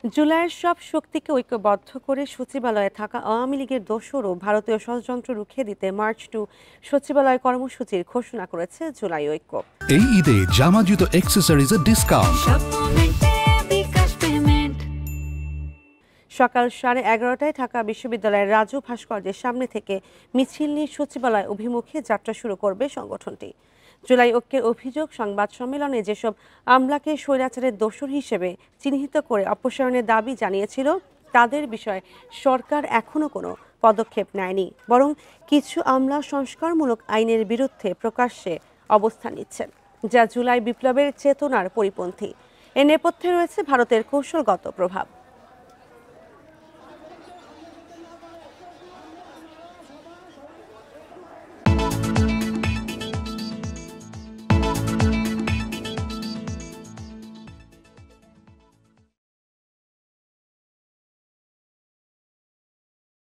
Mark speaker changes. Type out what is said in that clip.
Speaker 1: জুলাইয়ের সব শক্তিকে ঐক্যবদ্ধ করে সচিবালয়ে থাকা আওয়ামী লীগের দোসর ও ভারতীয় ষড়যন্ত্র রুখে দিতে মার্চ টু সচিবালয় কর্মসূচির ঘোষণা করেছে জুলাই ঐক্য।
Speaker 2: এই ঈদে জামা জুতো অ্যাক্সেসরিজের ডিসকাউন্ট।
Speaker 1: সকাল 11:30টায় ঢাকা বিশ্ববিদ্যালয়ের রাজু ভাস্কর্যের সামনে থেকে মিছিল নিয়ে সচিবালয় অভিমুখে যাত্রা শুরু করবে সংগঠনটি। জুলাই ঐক্যের অভিযোগ, সংবাদ সম্মেলনে যেসব আমলাকে স্বৈরাচারের দোসর হিসেবে চিহ্নিত করে অপসারণের দাবি জানিয়েছিল, তাদের বিষয়ে সরকার এখনো কোনো পদক্ষেপ নেয়নি, বরং কিছু আমলা সংস্কারমূলক আইনের বিরুদ্ধে প্রকাশ্যে অবস্থান নিচ্ছেন, যা জুলাই বিপ্লবের চেতনার পরিপন্থী। এর নেপথ্যে রয়েছে ভারতের কৌশলগত প্রভাব।